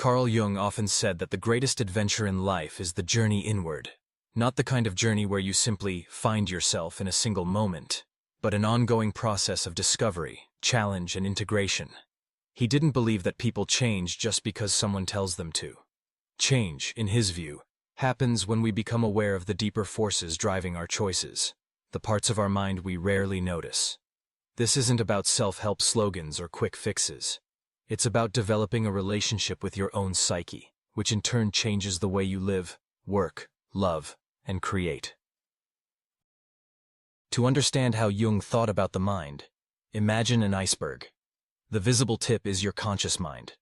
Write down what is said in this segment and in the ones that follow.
Carl Jung often said that the greatest adventure in life is the journey inward. Not the kind of journey where you simply find yourself in a single moment, but an ongoing process of discovery, challenge, and integration. He didn't believe that people change just because someone tells them to. Change, in his view, happens when we become aware of the deeper forces driving our choices, the parts of our mind we rarely notice. This isn't about self-help slogans or quick fixes. It's about developing a relationship with your own psyche, which in turn changes the way you live, work, love, and create. To understand how Jung thought about the mind, imagine an iceberg. The visible tip is your conscious mind,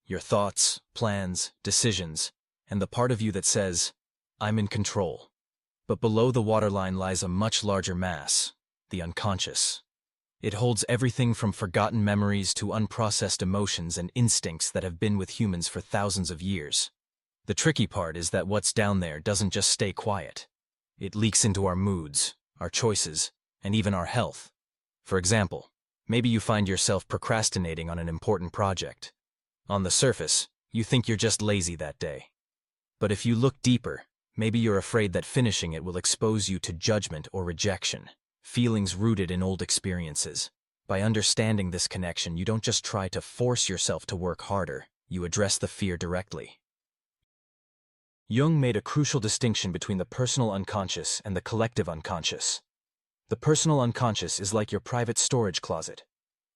your thoughts, plans, decisions, and the part of you that says, "I'm in control." But below the waterline lies a much larger mass, the unconscious. It holds everything from forgotten memories to unprocessed emotions and instincts that have been with humans for thousands of years. The tricky part is that what's down there doesn't just stay quiet. It leaks into our moods, our choices, and even our health. For example, maybe you find yourself procrastinating on an important project. On the surface, you think you're just lazy that day. But if you look deeper, maybe you're afraid that finishing it will expose you to judgment or rejection, feelings rooted in old experiences. By understanding this connection, you don't just try to force yourself to work harder, you address the fear directly. Jung made a crucial distinction between the personal unconscious and the collective unconscious. The personal unconscious is like your private storage closet.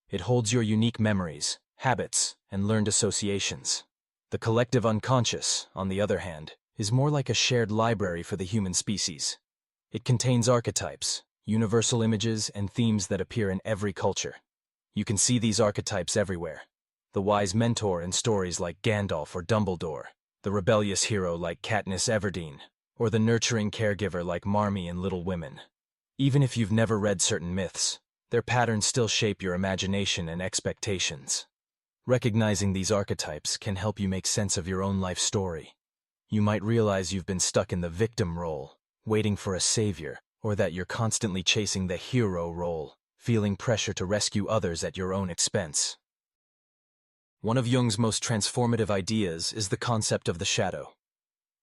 It holds your unique memories, habits, and learned associations. The collective unconscious, on the other hand, is more like a shared library for the human species. It contains archetypes, universal images, and themes that appear in every culture. You can see these archetypes everywhere. The wise mentor in stories like Gandalf or Dumbledore, the rebellious hero like Katniss Everdeen, or the nurturing caregiver like Marmee in Little Women. Even if you've never read certain myths, their patterns still shape your imagination and expectations. Recognizing these archetypes can help you make sense of your own life story. You might realize you've been stuck in the victim role, waiting for a savior, or that you're constantly chasing the hero role, feeling pressure to rescue others at your own expense. One of Jung's most transformative ideas is the concept of the shadow.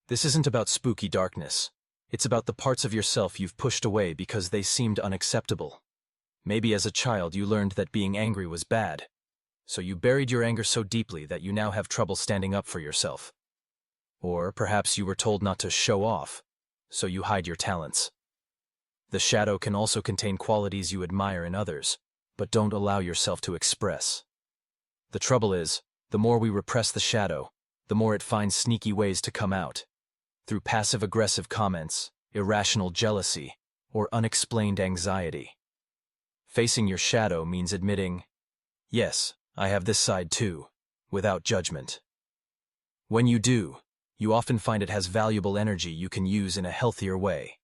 This isn't about spooky darkness. It's about the parts of yourself you've pushed away because they seemed unacceptable. Maybe as a child you learned that being angry was bad, so you buried your anger so deeply that you now have trouble standing up for yourself. Or perhaps you were told not to show off, so you hide your talents. The shadow can also contain qualities you admire in others, but don't allow yourself to express. The trouble is, the more we repress the shadow, the more it finds sneaky ways to come out. Through passive-aggressive comments, irrational jealousy, or unexplained anxiety. Facing your shadow means admitting, "Yes, I have this side too," without judgment. When you do, you often find it has valuable energy you can use in a healthier way.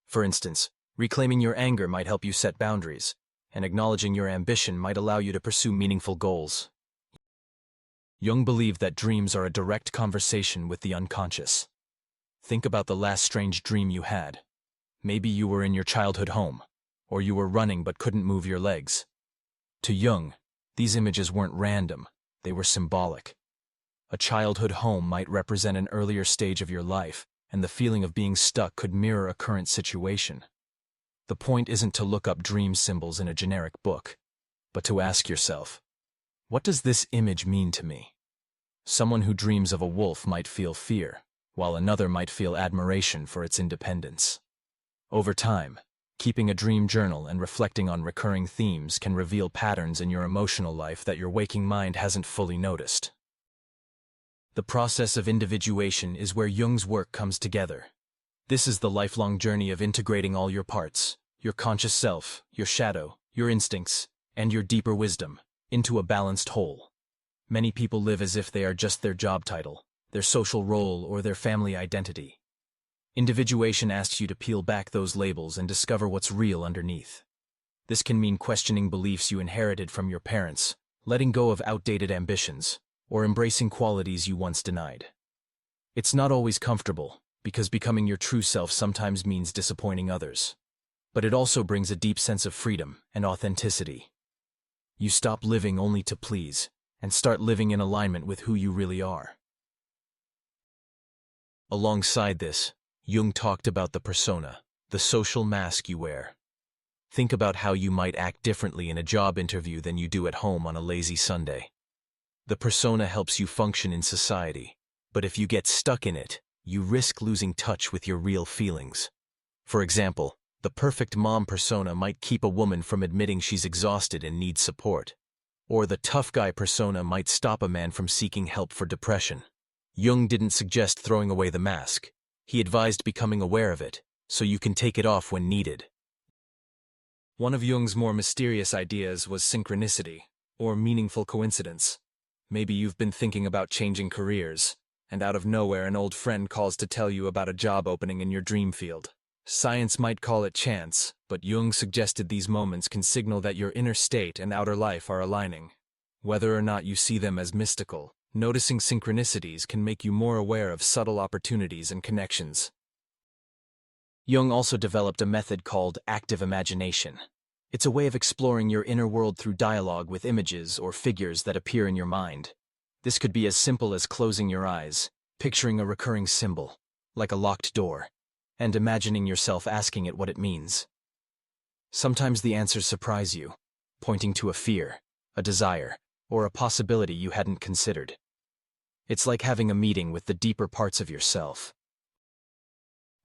For instance, reclaiming your anger might help you set boundaries, and acknowledging your ambition might allow you to pursue meaningful goals. Jung believed that dreams are a direct conversation with the unconscious. Think about the last strange dream you had. Maybe you were in your childhood home, or you were running but couldn't move your legs. To Jung, these images weren't random, they were symbolic. A childhood home might represent an earlier stage of your life, and the feeling of being stuck could mirror a current situation. The point isn't to look up dream symbols in a generic book, but to ask yourself, what does this image mean to me? Someone who dreams of a wolf might feel fear, while another might feel admiration for its independence. Over time, keeping a dream journal and reflecting on recurring themes can reveal patterns in your emotional life that your waking mind hasn't fully noticed. The process of individuation is where Jung's work comes together. This is the lifelong journey of integrating all your parts, your conscious self, your shadow, your instincts, and your deeper wisdom, into a balanced whole. Many people live as if they are just their job title, their social role, or their family identity. Individuation asks you to peel back those labels and discover what's real underneath. This can mean questioning beliefs you inherited from your parents, letting go of outdated ambitions, or embracing qualities you once denied. It's not always comfortable, because becoming your true self sometimes means disappointing others. But it also brings a deep sense of freedom and authenticity. You stop living only to please, and start living in alignment with who you really are. Alongside this, Jung talked about the persona, the social mask you wear. Think about how you might act differently in a job interview than you do at home on a lazy Sunday. The persona helps you function in society, but if you get stuck in it, you risk losing touch with your real feelings. For example, the perfect mom persona might keep a woman from admitting she's exhausted and needs support. Or the tough guy persona might stop a man from seeking help for depression. Jung didn't suggest throwing away the mask. He advised becoming aware of it, so you can take it off when needed. One of Jung's more mysterious ideas was synchronicity, or meaningful coincidence. Maybe you've been thinking about changing careers, and out of nowhere an old friend calls to tell you about a job opening in your dream field. Science might call it chance, but Jung suggested these moments can signal that your inner state and outer life are aligning. Whether or not you see them as mystical, noticing synchronicities can make you more aware of subtle opportunities and connections. Jung also developed a method called active imagination. It's a way of exploring your inner world through dialogue with images or figures that appear in your mind. This could be as simple as closing your eyes, picturing a recurring symbol, like a locked door, and imagining yourself asking it what it means. Sometimes the answers surprise you, pointing to a fear, a desire, or a possibility you hadn't considered. It's like having a meeting with the deeper parts of yourself.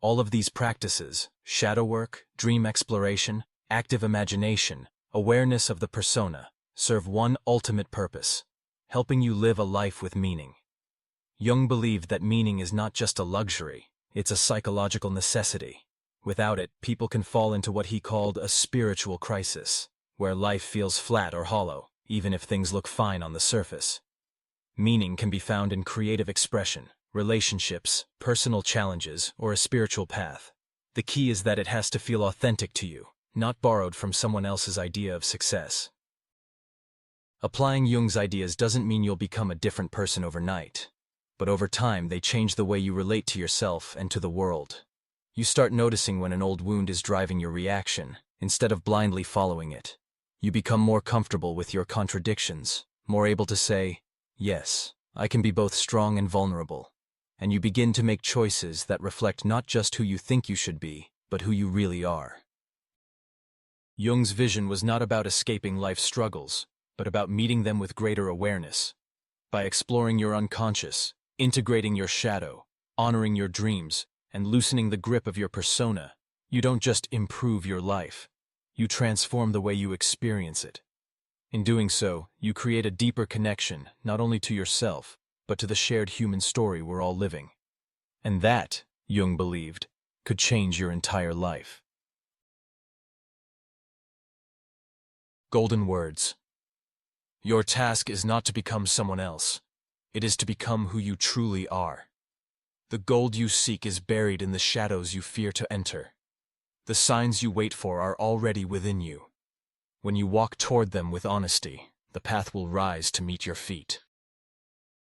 All of these practices, shadow work, dream exploration, active imagination, awareness of the persona, serve one ultimate purpose: helping you live a life with meaning. Jung believed that meaning is not just a luxury, it's a psychological necessity. Without it, people can fall into what he called a spiritual crisis, where life feels flat or hollow, even if things look fine on the surface. Meaning can be found in creative expression, relationships, personal challenges, or a spiritual path. The key is that it has to feel authentic to you, not borrowed from someone else's idea of success. Applying Jung's ideas doesn't mean you'll become a different person overnight, but over time they change the way you relate to yourself and to the world. You start noticing when an old wound is driving your reaction, instead of blindly following it. You become more comfortable with your contradictions, more able to say, yes, I can be both strong and vulnerable. And you begin to make choices that reflect not just who you think you should be, but who you really are. Jung's vision was not about escaping life's struggles, but about meeting them with greater awareness. By exploring your unconscious, integrating your shadow, honoring your dreams, and loosening the grip of your persona, you don't just improve your life, you transform the way you experience it. In doing so, you create a deeper connection, not only to yourself, but to the shared human story we're all living. And that, Jung believed, could change your entire life. Golden words. Your task is not to become someone else. It is to become who you truly are. The gold you seek is buried in the shadows you fear to enter. The signs you wait for are already within you. When you walk toward them with honesty, the path will rise to meet your feet.